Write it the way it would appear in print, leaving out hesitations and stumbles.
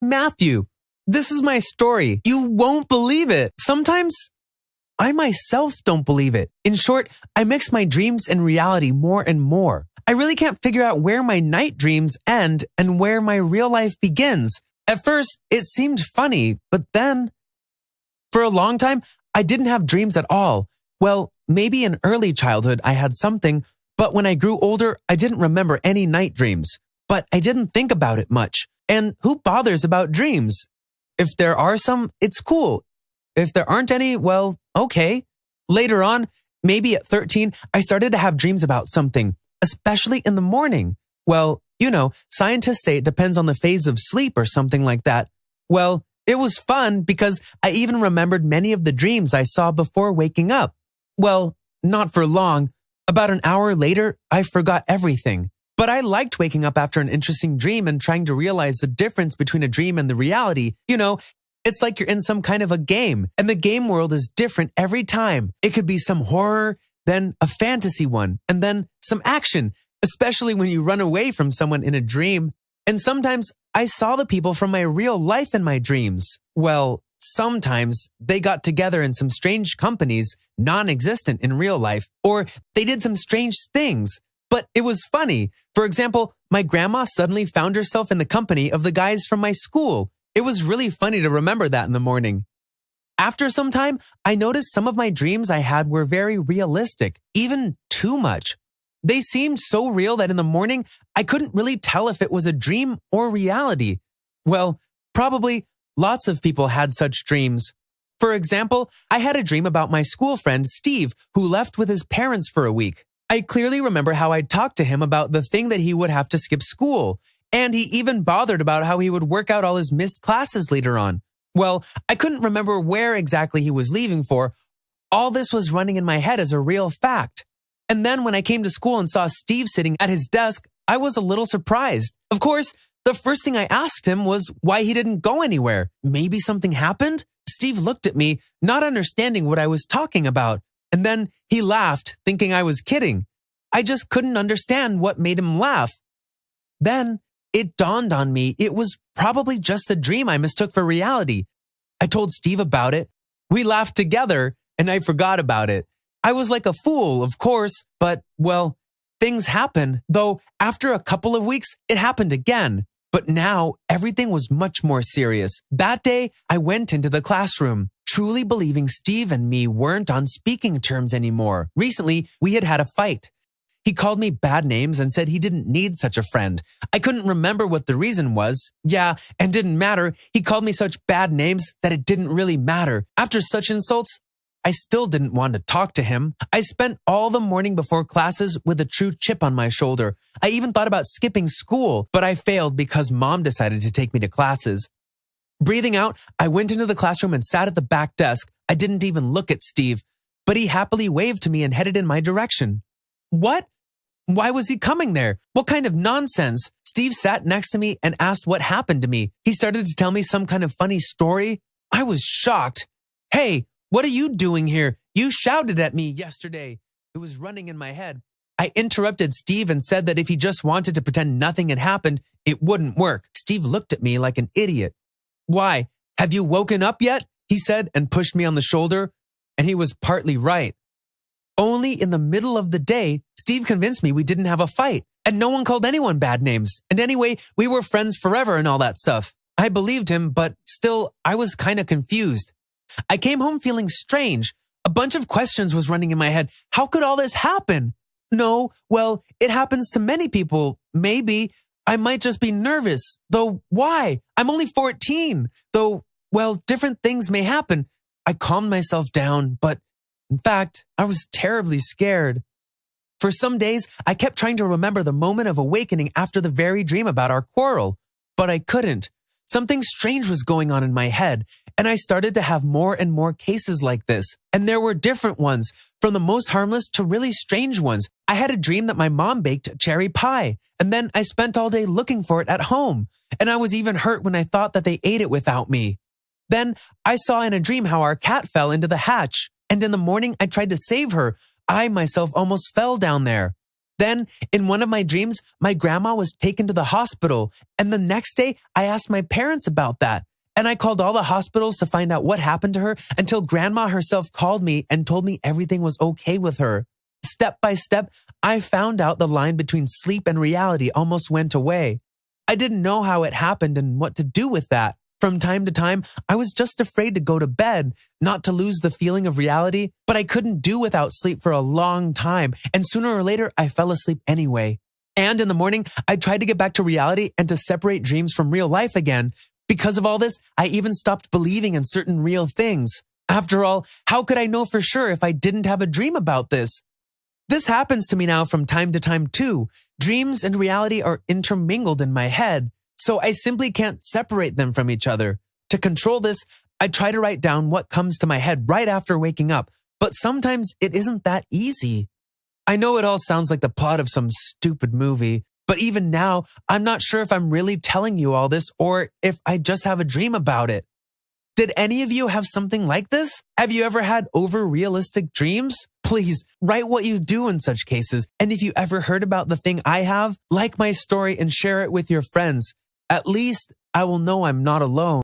Matthew, this is my story. You won't believe it. Sometimes I myself don't believe it. In short, I mix my dreams and reality more and more. I really can't figure out where my night dreams end and where my real life begins. At first, it seemed funny, but then, for a long time, I didn't have dreams at all. Well, maybe in early childhood I had something, but when I grew older, I didn't remember any night dreams. But I didn't think about it much. And who bothers about dreams? If there are some, it's cool. If there aren't any, well, okay. Later on, maybe at 13, I started to have dreams about something, especially in the morning. Well, you know, scientists say it depends on the phase of sleep or something like that. Well, it was fun because I even remembered many of the dreams I saw before waking up. Well, not for long. About an hour later, I forgot everything. But I liked waking up after an interesting dream and trying to realize the difference between a dream and the reality. You know, it's like you're in some kind of a game, and the game world is different every time. It could be some horror, then a fantasy one, and then some action, especially when you run away from someone in a dream. And sometimes I saw the people from my real life in my dreams. Well, sometimes they got together in some strange companies, non-existent in real life, or they did some strange things. But it was funny. For example, my grandma suddenly found herself in the company of the guys from my school. It was really funny to remember that in the morning. After some time, I noticed some of my dreams I had were very realistic, even too much. They seemed so real that in the morning, I couldn't really tell if it was a dream or reality. Well, probably lots of people had such dreams. For example, I had a dream about my school friend, Steve, who left with his parents for a week. I clearly remember how I talked to him about the thing that he would have to skip school. And he even bothered about how he would work out all his missed classes later on. Well, I couldn't remember where exactly he was leaving for. All this was running in my head as a real fact. And then when I came to school and saw Steve sitting at his desk, I was a little surprised. Of course, the first thing I asked him was why he didn't go anywhere. Maybe something happened? Steve looked at me, not understanding what I was talking about. And then he laughed, thinking I was kidding. I just couldn't understand what made him laugh. Then it dawned on me it was probably just a dream I mistook for reality. I told Steve about it. We laughed together, and I forgot about it. I was like a fool, of course, but, well, things happen. Though after a couple of weeks, it happened again. But now everything was much more serious. That day, I went into the classroom, truly believing Steve and me weren't on speaking terms anymore. Recently, we had a fight. He called me bad names and said he didn't need such a friend. I couldn't remember what the reason was. Yeah, and didn't matter. He called me such bad names that it didn't really matter. After such insults, I still didn't want to talk to him. I spent all the morning before classes with a true chip on my shoulder. I even thought about skipping school, but I failed because Mom decided to take me to classes. Breathing out, I went into the classroom and sat at the back desk. I didn't even look at Steve, but he happily waved to me and headed in my direction. What? Why was he coming there? What kind of nonsense? Steve sat next to me and asked what happened to me. He started to tell me some kind of funny story. I was shocked. Hey, what are you doing here? You shouted at me yesterday. It was running in my head. I interrupted Steve and said that if he just wanted to pretend nothing had happened, it wouldn't work. Steve looked at me like an idiot. Why? Have you woken up yet? He said and pushed me on the shoulder. And he was partly right. Only in the middle of the day, Steve convinced me we didn't have a fight. And no one called anyone bad names. And anyway, we were friends forever and all that stuff. I believed him, but still, I was kind of confused. I came home feeling strange. A bunch of questions was running in my head. How could all this happen? No, well, it happens to many people. Maybe I might just be nervous. Though, why? I'm only 14. Though, well, different things may happen. I calmed myself down, but in fact, I was terribly scared. For some days, I kept trying to remember the moment of awakening after the very dream about our quarrel, but I couldn't. Something strange was going on in my head, and I started to have more and more cases like this. And there were different ones, from the most harmless to really strange ones. I had a dream that my mom baked cherry pie, and then I spent all day looking for it at home. And I was even hurt when I thought that they ate it without me. Then I saw in a dream how our cat fell into the hatch, and in the morning I tried to save her. I myself almost fell down there. Then, in one of my dreams, my grandma was taken to the hospital, and the next day, I asked my parents about that. And I called all the hospitals to find out what happened to her until grandma herself called me and told me everything was okay with her. Step by step, I found out the line between sleep and reality almost went away. I didn't know how it happened and what to do with that. From time to time, I was just afraid to go to bed, not to lose the feeling of reality, but I couldn't do without sleep for a long time, and sooner or later, I fell asleep anyway. And in the morning, I tried to get back to reality and to separate dreams from real life again. Because of all this, I even stopped believing in certain real things. After all, how could I know for sure if I didn't have a dream about this? This happens to me now from time to time too. Dreams and reality are intermingled in my head, so I simply can't separate them from each other. To control this, I try to write down what comes to my head right after waking up, but sometimes it isn't that easy. I know it all sounds like the plot of some stupid movie, but even now, I'm not sure if I'm really telling you all this or if I just have a dream about it. Did any of you have something like this? Have you ever had over-realistic dreams? Please write what you do in such cases. And if you ever heard about the thing I have, like my story and share it with your friends. At least I will know I'm not alone.